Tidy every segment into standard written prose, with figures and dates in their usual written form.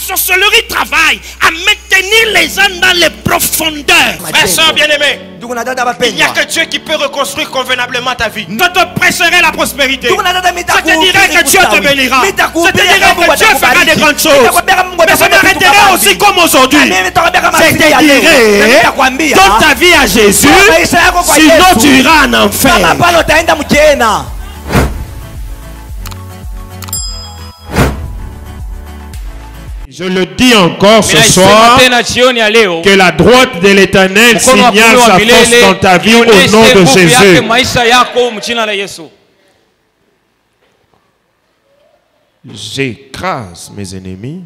sorcellerie travaille à maintenir les gens dans les profondeurs. Frères, sœurs bien-aimés, il n'y a que Dieu qui peut reconstruire convenablement ta vie. Je te prêcherai la prospérité. Je te dirai que Dieu te bénira. Je te dirai que Dieu fera des grandes choses. Mais je m'arrêterai aussi comme aujourd'hui. Je te dirai, donne ta vie à Jésus, sinon tu iras en enfer. Je le dis encore ce soir, que la droite de l'Éternel signale sa force dans ta vie au nom de Jésus. J'écrase mes ennemis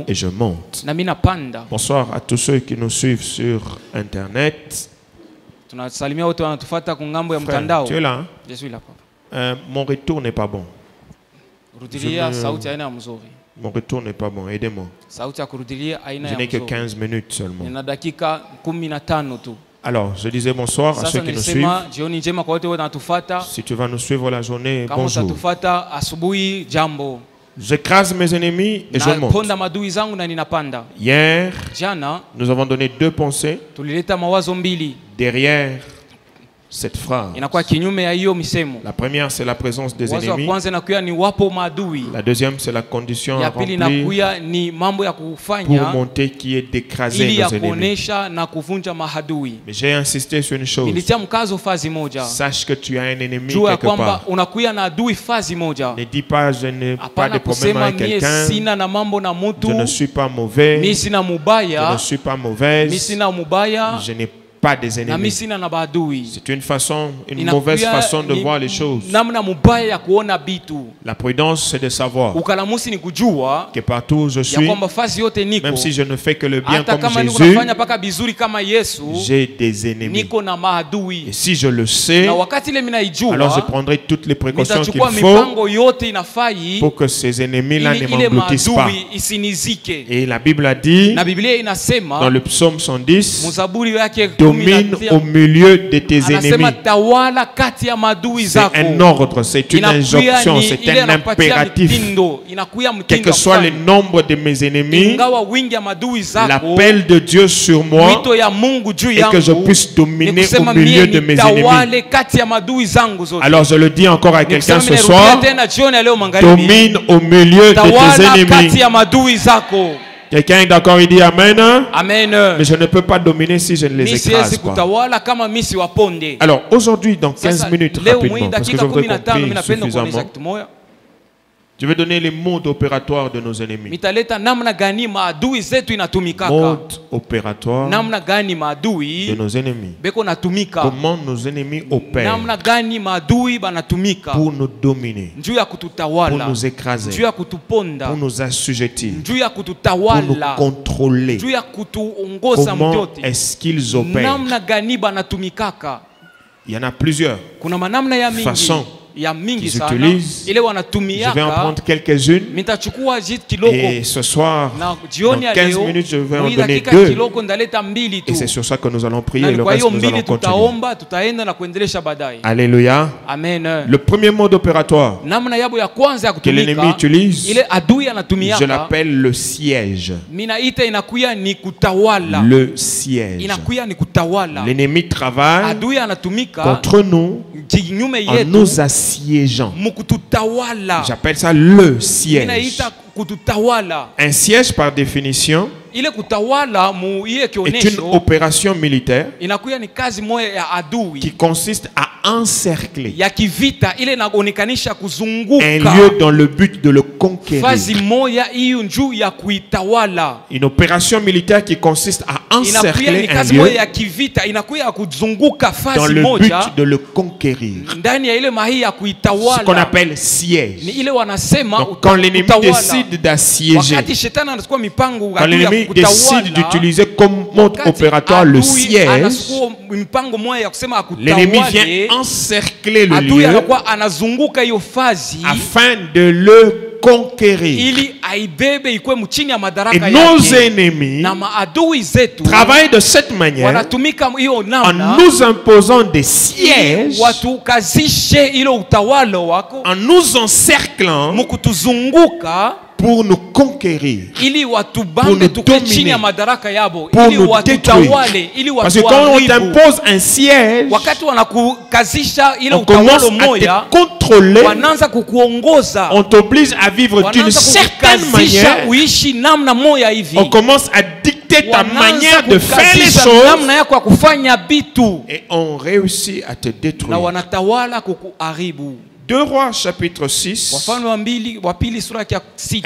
et je monte. Bonsoir à tous ceux qui nous suivent sur Internet. Frère, tu es là, hein? Je suis là, mon retour n'est pas bon. Mon retour n'est pas bon, aidez-moi. Je n'ai que 15 minutes seulement. Alors, je disais bonsoir à ceux qui nous suivent. Si tu vas nous suivre la journée, bonjour. J'écrase mes ennemis et je monte. Hier, nous avons donné 2 pensées derrière cette phrase. La première, c'est la présence des ennemis. La deuxième, c'est la condition à remplir pour monter qui est d'écraser nos ennemis. Mais j'ai insisté sur une chose. Sache que tu as un ennemi quelque part. Ne dis pas je n'ai pas de problème avec quelqu'un. Je ne suis pas mauvais. Je ne suis pas mauvaise. Je n'ai pas des ennemis. C'est une façon, une mauvaise façon de voir les choses. La prudence, c'est de savoir que partout où je suis, même si je ne fais que le bien comme Jésus, j'ai des ennemis. Et si je le sais, alors je prendrai toutes les précautions qu'il faut pour que ces ennemis-là ne m'engloutissent pas. Et la Bible a dit dans le psaume 110, domine au milieu de tes ennemis. C'est un ordre, c'est une injonction, c'est un impératif. Quel que soit le nombre de mes ennemis, l'appel de Dieu sur moi et que je puisse dominer au milieu de mes ennemis. Alors je le dis encore à quelqu'un ce soir, domine au milieu de tes ennemis. Quelqu'un est d'accord, il dit Amen. Amen. Mais je ne peux pas dominer si je ne les écrase pas. Alors aujourd'hui, dans 15 minutes rapidement, parce que je voudrais qu'on prie suffisamment, je vais donner les modes opératoires de nos ennemis. Mode opératoire de nos ennemis. Comment nos ennemis opèrent pour nous dominer, pour nous écraser, pour nous assujettir, pour nous contrôler. Comment est-ce qu'ils opèrent? Il y en a plusieurs façons qu'ils utilisent. Je vais en prendre quelques-unes. Et ce soir, dans 15 minutes, je vais en donner 2. Et c'est sur ça que nous allons prier. Le reste, nous allons continuer. Alléluia. Amen. Le premier mode opératoire que l'ennemi utilise, je l'appelle le siège. Le siège. L'ennemi travaille contre nous en nous assiégeant. J'appelle ça le siège. Un siège, par définition, est une opération militaire qui consiste à encercler un lieu dans le but de le conquérir. Une opération militaire qui consiste à encercler un lieu dans le but de le conquérir. Ce qu'on appelle siège. Donc quand l'ennemi décide d'assiéger, quand l'ennemi décide d'utiliser comme mode opératoire le siège, l'ennemi vient encercler le lieu afin de le conquérir. Et nos ennemis travaillent de cette manière en nous imposant des sièges, en nous encerclant pour nous conquérir, pour nous dominer, pour nous détruire. Parce que quand on t'impose un siège, on commence à te contrôler, on t'oblige à vivre d'une certaine manière, on commence à dicter ta manière de faire les choses et on réussit à te détruire. 2 Rois chapitre 6, un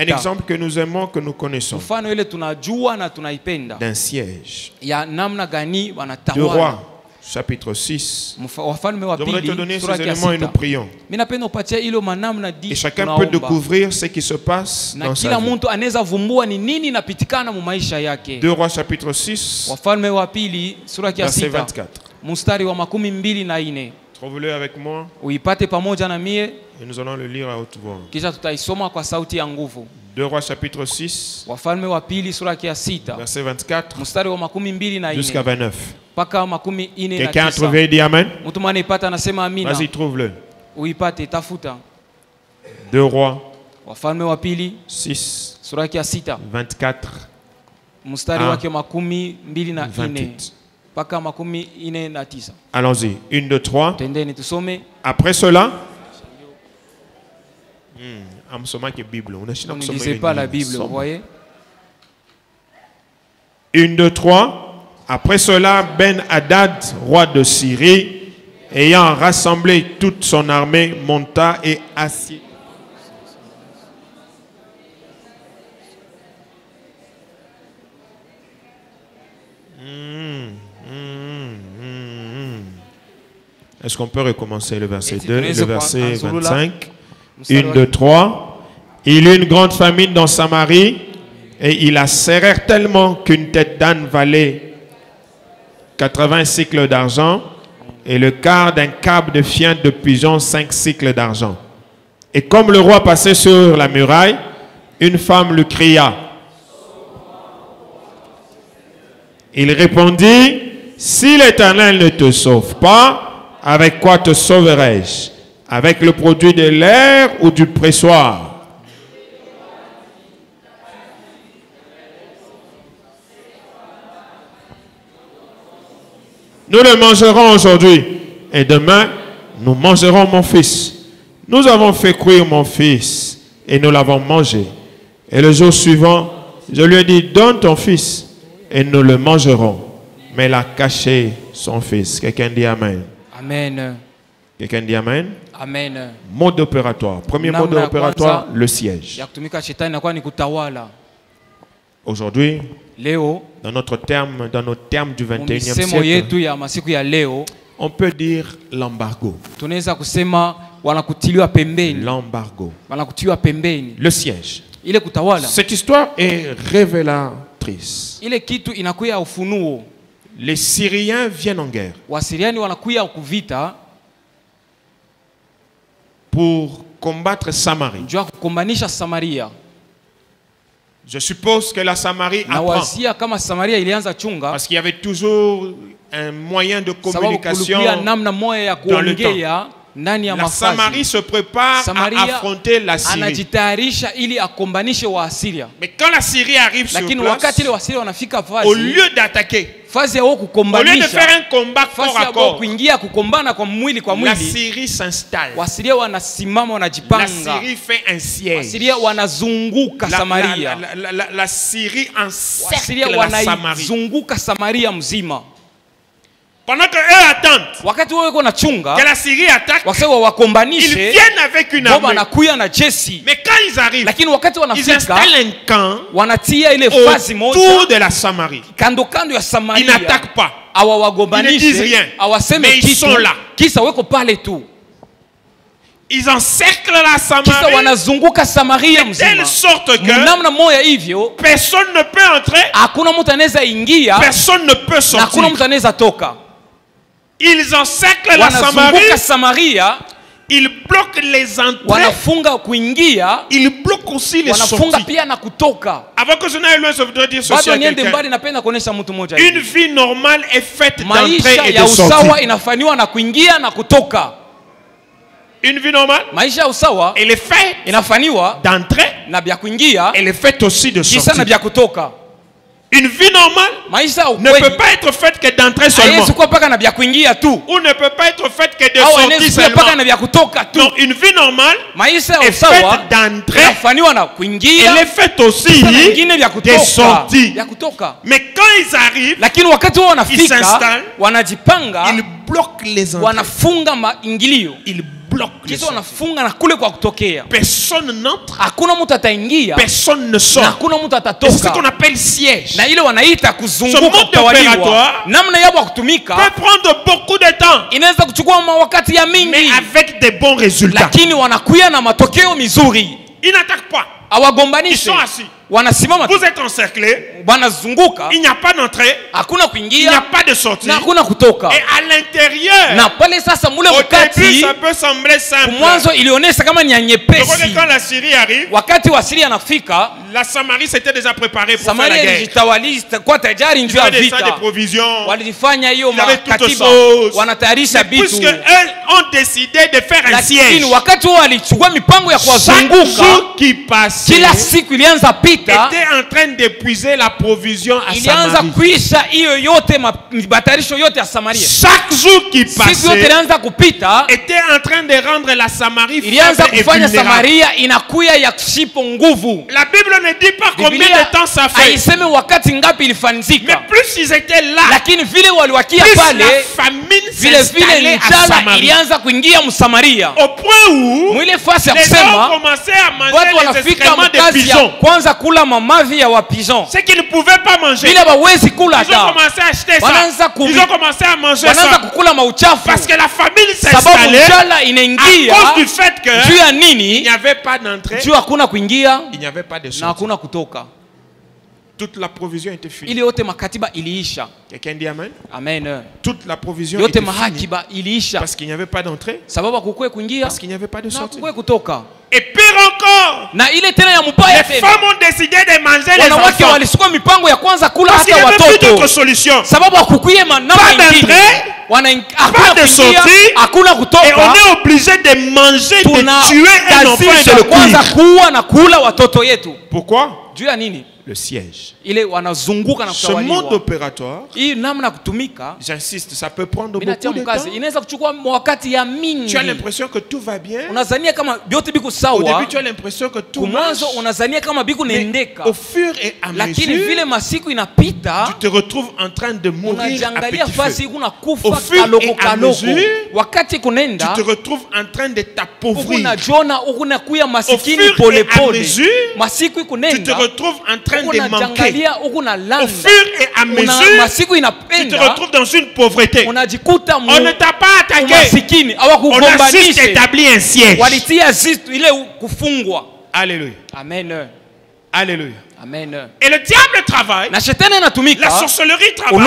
exemple que nous aimons, que nous connaissons, d'un siège. 2 Rois chapitre 6. Je voudrais te donner ces éléments et nous prions. Et chacun peut découvrir ce qui se passe dans sa vie. 2 Rois chapitre 6, verset 24. Trouve-le avec moi. Et nous allons le lire à haute voix. 2 Rois chapitre 6, verset 24 jusqu'à 29. Quelqu'un a trouvé et dit Amen? Vas-y, trouve-le. 2 Rois 6, 24 à 28. Allons-y. 1, 2, 3. Après cela, on ne lisez pas la Bible, vous voyez. 1, 2, 3. Après cela, Ben-Hadad, roi de Syrie, ayant rassemblé toute son armée, monta et assit. Est-ce qu'on peut recommencer le verset 2, le verset 25? 1, 2, 3. Il eut une grande famine dans Samarie et ils la serrèrent tellement qu'une tête d'âne valait 80 cycles d'argent et le quart d'un câble de fiente de pigeon 5 cycles d'argent. Et comme le roi passait sur la muraille, une femme lui cria. Il répondit, si l'Éternel ne te sauve pas, avec quoi te sauverai-je? Avec le produit de l'air ou du pressoir? Nous le mangerons aujourd'hui et demain, nous mangerons mon fils. Nous avons fait cuire mon fils et nous l'avons mangé. Et le jour suivant, je lui ai dit, donne ton fils et nous le mangerons. Mais il a caché son fils. Quelqu'un dit Amen. Amen. Quelqu'un dit Amen. Amen. Mode opératoire. Premier mode opératoire, le siège. Aujourd'hui, dans nos termes du 21e siècle, on peut dire l'embargo. L'embargo. Le siège. Cette histoire est révélatrice. Les Syriens viennent en guerre pour combattre Samarie. Je suppose que la Samarie apprend. Parce qu'il y avait toujours un moyen de communication dans le temps. La Samarie se prépare à affronter la Syrie. Mais quand la Syrie arrive sur place, au lieu d'attaquer, au lieu de faire un combat corps à corps, la Syrie s'installe. La Syrie fait un siège. La Syrie encercle la Samarie. Pendant qu'eux attendent que la Syrie attaque, ils viennent avec une armée. Mais quand ils arrivent, ils installent un camp autour de la Samarie. Ils n'attaquent pas. Ils ne disent rien. Mais ils sont là. Ils encerclent la Samarie de telle sorte que personne ne peut entrer, personne ne peut sortir. Ils encerclent la Samarie, ils bloquent les entrées, ils bloquent aussi les sorties. Avant que je n'aille loin, je voudrais dire ceci à quelqu'un. Une vie normale est faite d'entrée et de sortie. Une vie normale, maisha usawa, elle est faite d'entrer, elle est faite aussi de sortir. Une vie normale ne peut pas être faite que d'entrer seulement. Ou ne peut pas être faite que de sortir seulement. Non, une vie normale est faite d'entrer, elle est faite aussi de sortir. Mais quand ils arrivent, ils s'installent, ils bloquent les entrées. Ils bloquent les entrées. Personne n'entre, personne ne sort. C'est ce qu'on appelle siège. Ce mode opératoire peut prendre beaucoup de temps, mais avec des bons résultats. Ils n'attaquent pas. Ils sont assis. Vous êtes encerclés. Il n'y a pas d'entrée. Il n'y a pas de sortie. Et à l'intérieur, au début, ça peut sembler simple. Quand la Syrie arrive, la Samarie s'était déjà préparée pour faire la guerre. Ils avaient déjà des provisions. Ils avaient toutes choses. Mais puisque eux ont décidé de faire un siège, chaque jour qui passait, était en train d'épuiser la provision à Samarie. Chaque jour qui passait était en train de rendre la Samarie faible et vulnérable. La Bible ne dit pas combien de temps ça fait. Mais plus ils étaient là, plus la famine s'installait à Samarie. Au point où les gens ont commencé à manger les excréments des pigeons. C'est qu'ils ne pouvaient pas manger. Ils ont commencé à acheter ça. Ils ont commencé à manger ça. Parce que la famine s'installait à cause du fait qu'il n'y avait pas d'entrée, il n'y avait pas de sortie. Toute la provision était finie. Quelqu'un dit amen? Amen. Toute la provision était finie parce qu'il n'y avait pas d'entrée, parce qu'il n'y avait pas de sortie. Et pire encore, les femmes ont décidé de manger les enfants parce qu'il n'y avait plus d'autre solution. Pas d'entrée, pas de sortie, et on est obligé de manger, de tuer un enfant et de cuire. Pourquoi? Le siège. Ce mode opératoire, j'insiste, ça peut prendre beaucoup de temps. Tu as l'impression que tout va bien. Au début, tu as l'impression que tout marche. Mais au fur et à mesure, tu te retrouves en train de mourir à petit feu. Au fur et à mesure, tu te retrouves en train de t'appauvrir. Au fur et à mesure, tu te retrouves en train de manquer. Au fur et à mesure, tu te retrouves dans une pauvreté. On ne t'a pas attaqué. On a juste établi un siège. Alléluia. Amen. Alléluia. Amen. Et le diable travaille, la sorcellerie travaille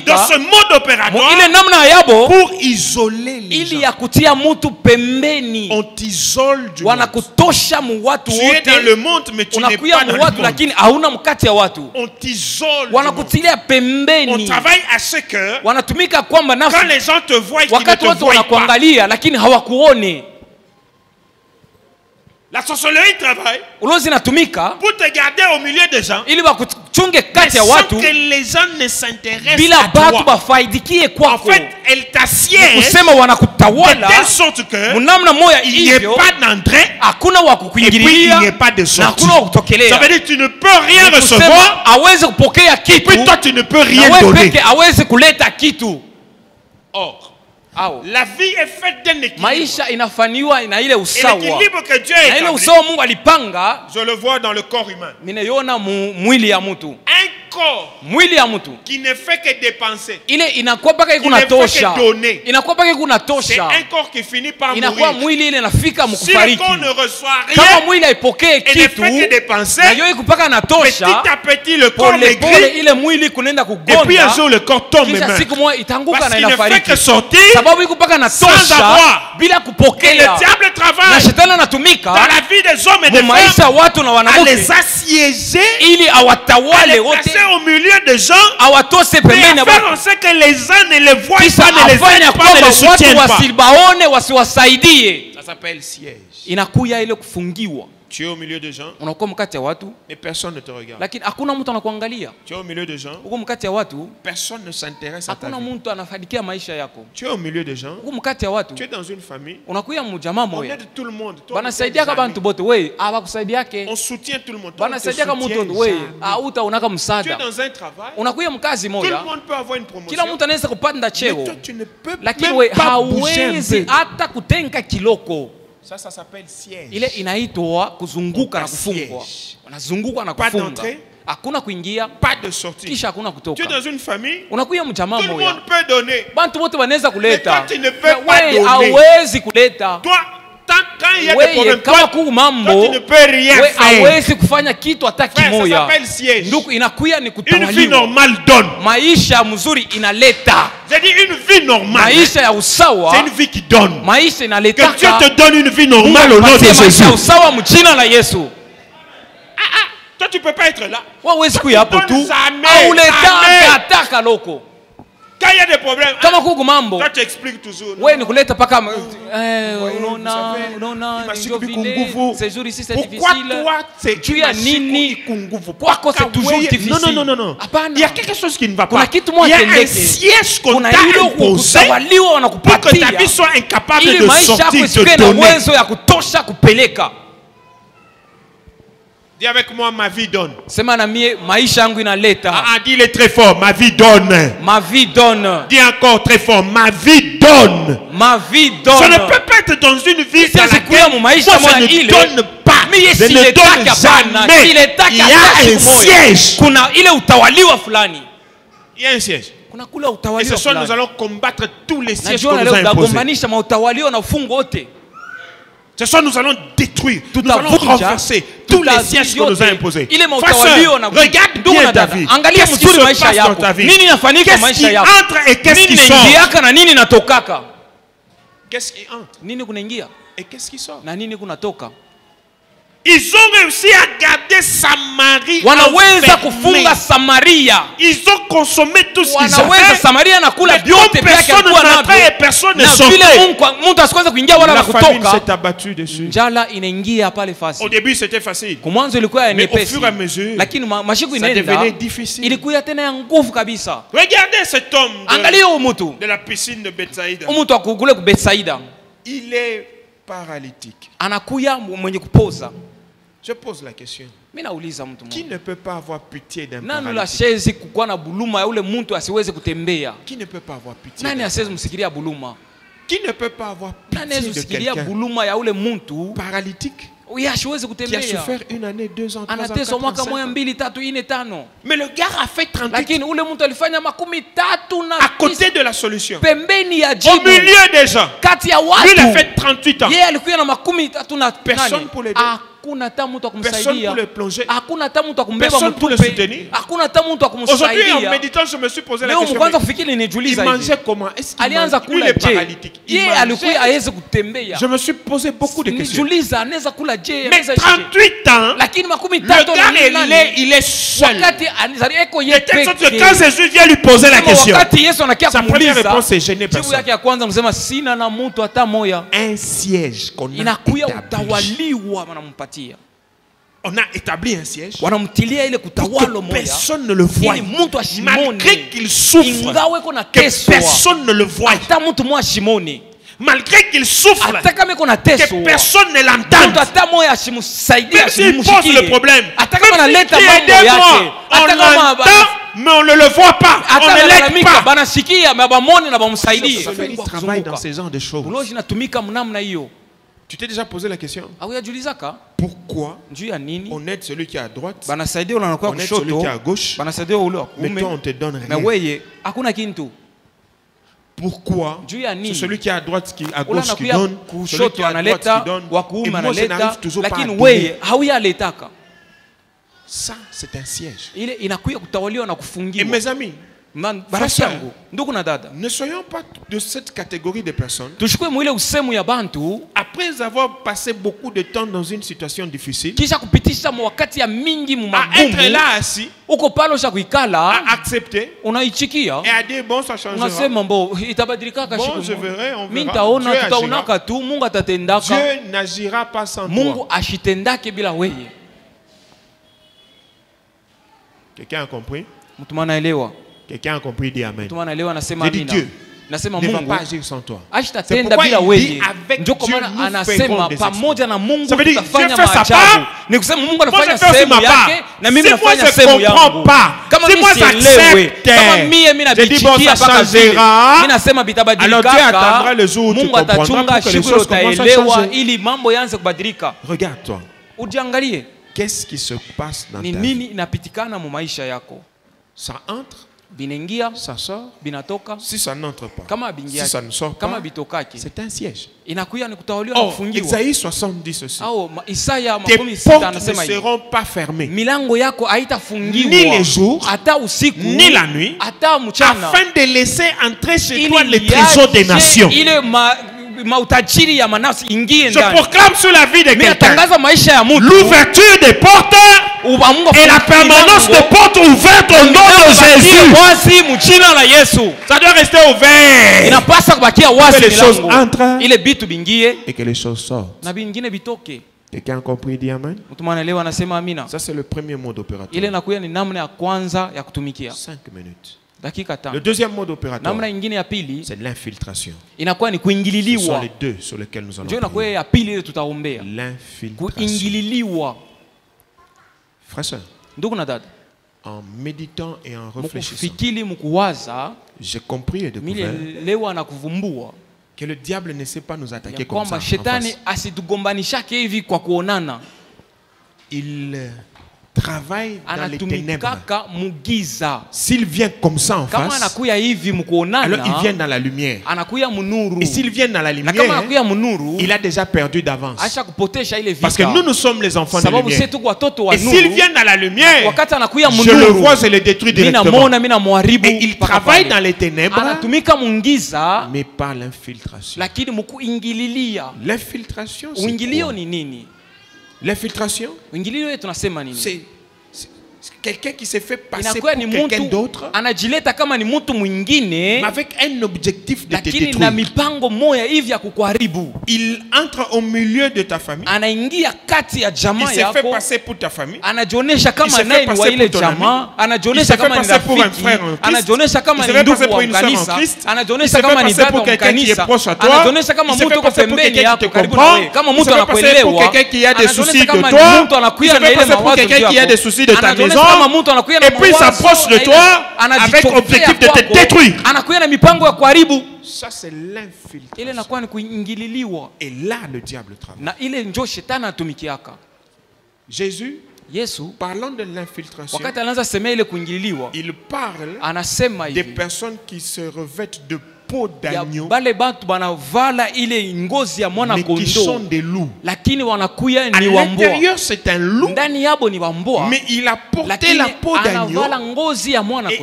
dans ce mode opératoire pour isoler les gens. On t'isole du monde. Tu es dans le monde mais tu n'es pas dans le monde. On t'isole du monde. On travaille à ce que quand les gens te voient, ils ne te voient pas. La sorcellerie travaille pour te garder au milieu des gens, mais sans que les gens ne s'intéressent à toi. En fait, elle t'assiège de telle sorte qu'il n'y ait pas d'entrée et puis il n'y ait pas de sortie. Ça veut dire que tu ne peux rien recevoir et puis toi tu ne peux rien donner. Or, la vie est faite d'un équilibre. Et l'équilibre que Dieu a établi, je le vois dans le corps humain. Un corps qui ne fait que dépenser, qui ne fait que donner, c'est un corps qui finit par mourir. Si le corps ne reçoit rien et ne fait que dépenser, petit à petit le corps maigrit et puis un jour le corps tombe et meurt. Parce qu'il ne fait que sortir sans avoir. Et le diable travaille dans la vie des hommes et des femmes à les assiéger, à les placer au milieu des gens et à faire en sorte que les uns ne les voient pas, ne les aident pas, ne les soutiennent pas. Ça s'appelle siège. Inakuya ile kufungiwa. Tu es au milieu de gens. Unakuwa mkati ya watu. Mais personne ne te regarde. Lakini hakuna mtu anakuangalia. Tu es au milieu de gens. Uko mkati ya watu. Personne ne s'intéresse à ta vie. Hakuna mtu anafadikia maisha yako. Tu es au milieu de gens. Uko mkati ya watu. Tu es dans une famille. Unakuya mjamaa moja. On aide tout le monde. Banasaidia kama bantu bote. Wewe abakusaidia yake. On soutient tout le monde. Banasaidia kama mtu wewe auta unaka msaada. Tu es dans un travail. Unakuya mkazi moja. Tout le monde peut avoir une promotion. Kila mtu anaweza kupanda cheo. Tu ne peux lakini wewe hauwezi hata kutenga kiloko. Ça s'appelle siège. Ile inaitwa kuzunguka na kufungwa. Unazunguka na kufunga. Hakuna kuingia, pas de sortie. Kisha hakuna kutoka. Tu es dans une famille. Unakuya mjamaa moja. Tout le monde peut donner. Bantu wote wanaweza kuleta. Mais toi, tu ne peux pas donner. Hauwezi kuleta. Toi, quand il y a des problèmes, kama ku mambo, toi, tu ne peux rien faire. Hauwezi kufanya kitu hata kimoja. Ça s'appelle siège. Ndugu inakuya ni kutawaliwa. Une vie normale donne. Maisha mzuri inaleta. J'ai dit une vie normale. Maisha ya usawa. C'est une vie qui donne. Maisha inaleta. Que Dieu te donne une vie normale au nom de Jésus. Maisha ya usawa mjina la Yesu. Toi tu peux pas être là. Wewe huwezi kuja hapo tu. Auletaka ataka loko. Quand il y a des problèmes, kama kuku mambo, toi tu expliques toujours. Wewe ni kuleta paka unaona ndio vile ces jours ici c'est difficile. Pourquoi toi tu ya nini kunguvu? Kwako c'est toujours difficile. Non. Il y a quelque chose qui ne va pas. Kuna kitu moja il y a un siège qu'on t'a imposé pour que ta vie soit incapable de sortir, de donner. Uwezo ya kutosha kupeleka. Dis avec moi, ma vie donne. Sema na mie maisha yangu inaleta. Dis-le très fort, ma vie donne. Ma vie donne. Dis encore très fort, ma vie donne. Ma vie donne. Je ne peux pas être dans une vie dans laquelle moi je ne donne pas. Je ne donne jamais. Il y a un siège. Kuna ile utawaliwa fulani. Il y a un siège. Kuna kula utawaliwa. Et ce soir nous allons combattre tous les sièges qu'on nous a imposés. Mautawaliwa na ufungo wote. Ce soir, nous allons détruire, nous allons renverser tous les sièges qu'on nous a imposés. Regarde bien ta vie. Qu'est-ce qui se passe dans ta vie? Qu'est-ce qui entre et qu'est-ce qui sort? Qu'est-ce qui entre et qu'est-ce qui sort? Ils ont réussi à garder Samarie enfermée. Ils ont consommé tout ce qu'ils avaient. Mais personne n'entrait et personne ne sortait. La famine s'est abattue dessus. Au début c'était facile. Mais au fur et à mesure, ça devenait difficile. Regardez cet homme de la piscine de Bethsaïda. Il est paralytique. Je pose la question. Qui ne peut pas avoir pitié d'un paralytique? Qui ne peut pas avoir pitié d'un paralytique? Qui ne peut pas avoir pitié de quelqu'un paralytique qui a souffert 1 année, 2 ans, 3 ans, 4 ans. Mais le gars a fait 38 à côté de la solution. Au milieu des gens. Lui, il a fait 38 ans. Personne pour l'aider. Personne pour le plonger. Personne pour le soutenir. Aujourd'hui, en méditant, je me suis posé la question. Il mangeait comment? Est-ce qu'il est paralytique? Je me suis posé beaucoup de questions. Mais 38 ans, le gars, il est seul. De telle sorte que quand Jésus vient lui poser la question, sa première réponse est gênée personne. Un siège qu'on a établi. On a établi un siège pour que personne ne le voie. Malgré qu'il souffre, que personne ne le voie. Malgré qu'il souffre, que personne ne l'entende. Même s'il pose le problème, même s'il dit aidez-moi, on l'entend, mais on ne le voit pas. On ne l'aide pas. Il travaille dans ce genre de choses. Tu t'es déjà posé la question? Pourquoi on aide celui qui est à droite, on aide celui qui est à gauche, mais toi on te donne rien? Pourquoi c'est celui qui est à droite qui à gauche qui donne, celui qui est à droite qui donne, et moi je n'arrive toujours pas à donner? Ça c'est un siège. Et mes amis, ne soyons pas de cette catégorie de personnes. À après avoir passé beaucoup de temps dans une situation difficile, kisha kupitisha wakati ya mingi mu magumu, à être là assis, uko pale usha kuikala, à accepter, unaichikia et à dire bon, ça changera. Unasema mbo itabadilika bon, je verrai, on verra. Dieu Tutaonaka tu, Mungu atatendaka. Dieu n'agira pas sans Mungu toi. ashitendake bila wewe. Quelqu'un a compris? Mtu anaelewa? Quelqu'un a compris, dit amen. Mtu anaelewa, nasema amina. Dieu nasema Mungu ne va pas agir sans toi. Ashitatenda bila wewe. Ndio kwa maana anasema pamoja na Mungu tutafanya maajabu. Ni kusema Mungu anafanya sehemu yake na mimi nafanya sehemu yangu. Kama mimi sielewe, kama mimi nabichikia mpaka vile, mimi nasema bitabadilika. Mungu atachunga shughuli, utaelewa ili mambo yaanze kubadilika. Regarde-toi. Ujiangalie. Qu'est-ce qui se passe dans ta vie? Ni nini inapitikana mu maisha yako? Ça entre, binaingia, ça sort, binatoka. Si ça n'entre pas, kama bingia, si ça ne sort pas, kama bitokaki, c'est un siège. Inakuya ni kutawaliwa na kufungiwa. Isaïe 70 ceci. Isaya tes portes ne seront pas fermées, milango yako haitafungiwa ni les jours, hata usiku, ni la nuit, hata mchana, afin de laisser entrer chez toi les trésors des nations. Mautajiri ya manasi ingie ndani. Je proclame sur la vie de quelqu'un l'ouverture des portes et la permanence des portes ouvertes au nom de Jésus. Ça doit rester ouvert. Que les choses entrent et que les choses sortent. Quelqu'un a compris, dit amen. Ça c'est le premier mode opérateur. 5 minutes. Le deuxième mode opérateur, c'est l'infiltration. Ce sont les deux sur lesquels nous allons prier. L'infiltration. Frère soeur, en méditant et en réfléchissant, j'ai compris et découvert que le diable ne sait pas nous attaquer comme ça. Il travaille dans les ténèbres. S'il vient comme ça en face, alors il vient dans la lumière. Et s'il vient dans la lumière, il a déjà perdu d'avance. Parce que nous sommes les enfants de la lumière. Et s'il vient dans la lumière, je le vois, je le détruis directement. Et il travaille dans les ténèbres, mais par l'infiltration. L'infiltration, c'est quoi? L'infiltration, c'est quelqu'un qui s'est fait passer pour quelqu'un d'autre, mais avec un objectif de te détruire. Il entre au milieu de ta famille. Il s'est fait passer pour ta famille. Il s'est fait passer pour ton ami. Il s'est fait passer pour un frère en Christ. Il s'est fait passer pour une soeur en Christ. Il s'est fait passer pour quelqu'un qui est proche à toi. Il s'est fait passer pour quelqu'un qui te comprend. Il s'est fait passer pour quelqu'un qui a des soucis de toi. Il s'est fait passer pour quelqu'un qui a des soucis de ta maison. Et puis il s'approche de toi avec l'objectif de te détruire. Ça c'est l'infiltration. Et là le diable travaille. Jésus, parlant de l'infiltration, il parle des personnes qui se revêtent de peau d'agneau, mais qui sont des loups. À l'intérieur c'est un loup, mais il a porté la peau d'agneau et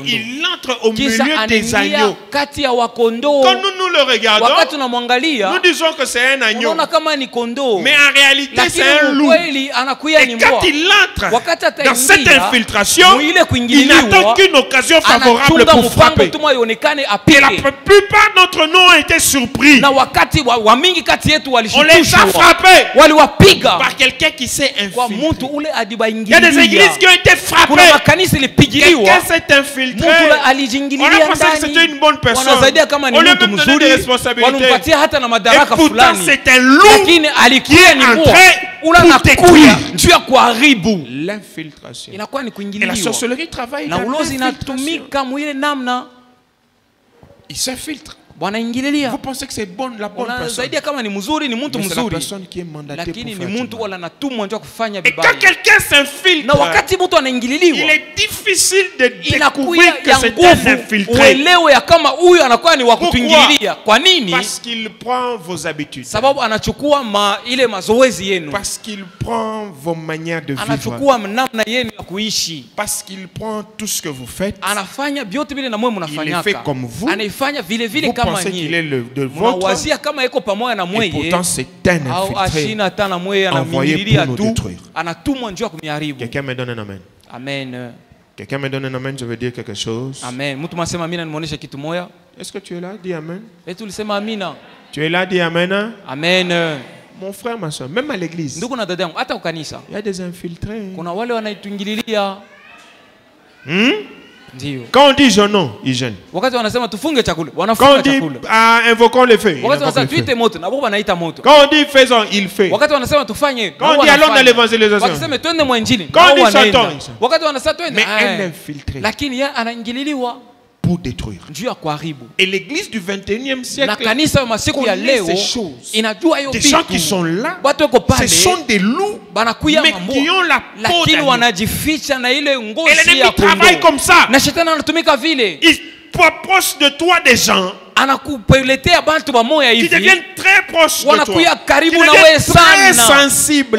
il entre au milieu des agneaux. Quand nous le regardons, nous disons que c'est un agneau, mais en réalité c'est un loup. Et quand il entre dans cette infiltration, il n'attend qu'une occasion favorable pour frapper. Et la plupart d'entre nous ont été surpris. On les a frappés par quelqu'un qui s'est infiltré. Il y a des églises qui ont été frappées. Quelqu'un s'est infiltré. On a pensé que c'était une bonne personne. On lui a même donné des responsabilités. Et pourtant c'est un loup qui est entré pour détruire. L'infiltration. Et la sorcellerie travaille dans l'infiltration. Il s'infiltre. Vous pensez que c'est la bonne personne, mais c'est la personne qui est mandatée pour faire du mal. Et quand quelqu'un s'infiltre, il est difficile de découvrir que c'est un infiltré. Pourquoi? Parce qu'il prend vos habitudes. Parce qu'il prend vos manières de vivre. Parce qu'il prend tout ce que vous faites. Il le fait comme vous. Vous pensez qu'il est de votre. Et pourtant, c'est un infiltré envoyé pour nous détruire. Quelqu'un me donne un amen. Amen. Quelqu'un me donne un amen, je veux dire quelque chose. Amen. Est-ce que tu es là? Dis amen. Tu es là? Dis amen. Amen. Mon frère, ma soeur, même à l'église, il y a des infiltrés. Quand on dit jeûnons, ils jeûnent. Quand on dit invoquons le feu, quand on dit faisons, il fait. Quand on dit allons dans l'évangélisation, quand on dit chantons, mais un infiltré pour détruire. Et l'église du 21e siècle connaît ces choses. Des gens qui sont là, ce sont des loups, mais qui ont la peau d'agneau. Et l'ennemi travaille comme ça. Il approche de toi des gens qui deviennent très proches de toi, qui deviennent très sensibles.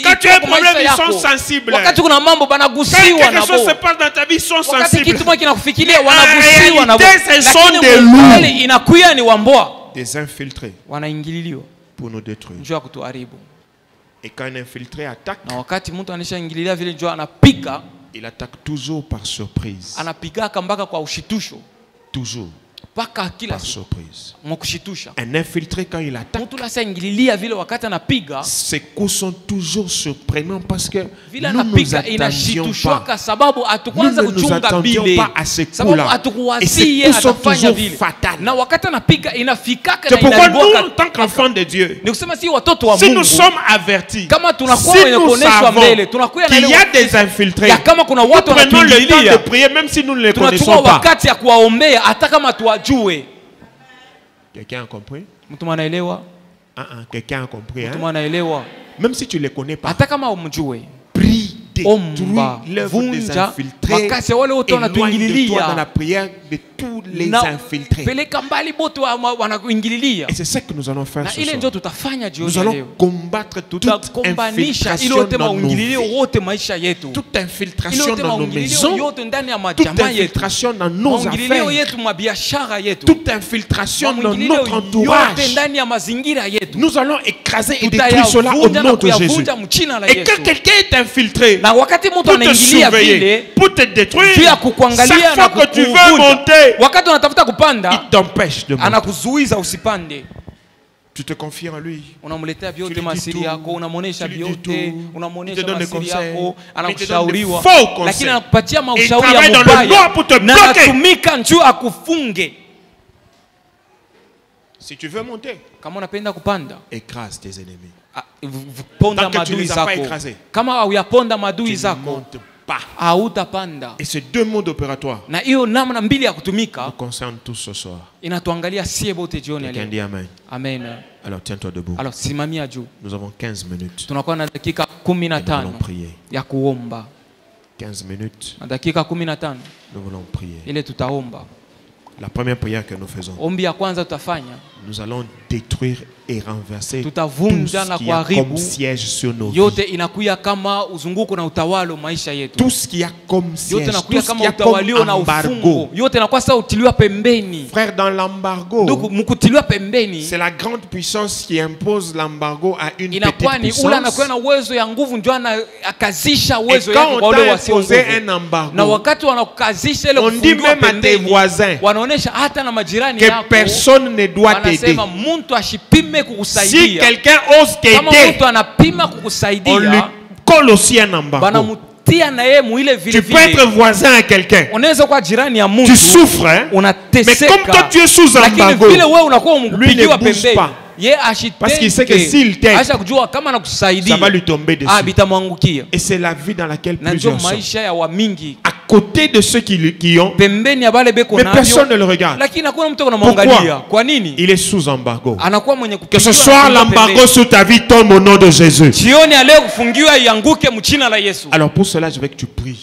Quand tu as un problème, ils sont sensibles. Quand quelque chose se passe dans ta vie, ils sont sensibles. En réalité, ce sont des loups, des infiltrés pour nous détruire. Et quand un infiltré attaque, il attaque toujours par surprise. Toujours par surprise. Un infiltré, quand il attaque, ses coups sont toujours surprenants parce que nous ne nous attendions pas à ces coups-là. Et ces coups sont toujours fatals. C'est pourquoi nous, en tant qu'enfants de Dieu, si nous sommes avertis, si nous savons qu'il y a des infiltrés, nous prenons le temps de prier même si nous ne les connaissons pas. Quelqu'un a compris? Quelqu'un a compris? Même si tu ne les connais pas, prie, détruis l'œuvre des infiltrés, éloigne de toi dans la prière de tous les infiltrés. Et c'est ça que nous allons faire ce soir. Nous allons combattre toute infiltration dans nos vies, toute infiltration dans nos maisons, toute infiltration dans nos affaires, toute infiltration dans notre entourage. Nous allons écraser et détruire cela au nom de Jésus. Et quand quelqu'un est infiltré pour te surveiller, pour te détruire, chaque fois que tu veux monter, il t'empêche de monter. Tu te confies en lui. Tu lui dis tout. Il te donne des conseils. Il te donne des faux conseils. Il travaille dans le noir pour te bloquer. Si tu veux monter, écrase tes ennemis. Tant que tu ne les as pas écrasés, tu ne montes pas. Et ces deux modes opératoires nous concernent tous ce soir. Quelqu'un dit amen. Amen. Alors tiens-toi debout. Nous avons 15 minutes. Nous allons prier. 15 minutes. Nous voulons prier. La première prière que nous faisons, nous allons détruire et renverser tout ce qui a comme siège sur nos vies. Tout ce qui a comme siège, tout ce qui a comme embargo. Frère, dans l'embargo, c'est la grande puissance qui impose l'embargo à une petite puissance. Et quand on t'a imposé un embargo, on dit même à tes voisins que personne ne doit t'aider. Si quelqu'un ose t'aider, on lui colle aussi un embargo. Tu peux être voisin à quelqu'un, tu souffres, hein? Mais comme toi tu es sous embargo, lui ne bouge pas. Parce qu'il sait que s'il t'aide, ça va lui tomber dessus. Et c'est la vie dans laquelle plusieurs sont. À côté de ceux qui ont, mais personne ne le regarde. Pourquoi? Il est sous embargo. Que ce soit l'embargo sur ta vie tombe au nom de Jésus. Alors pour cela, je veux que tu pries.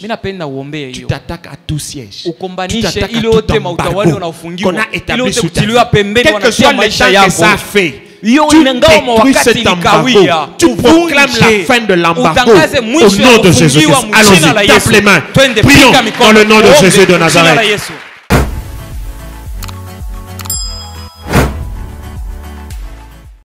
Tu t'attaques à tout siège. Tu t'attaques à tout embargo qu'on a établi sur ta vie. Quel que soit le temps que ça fait, tu détruis cet embargo. Tu proclames la fin de l'embargo au nom de Jésus. Allons-y, tape les mains. Prions dans le nom de Jésus de Nazareth.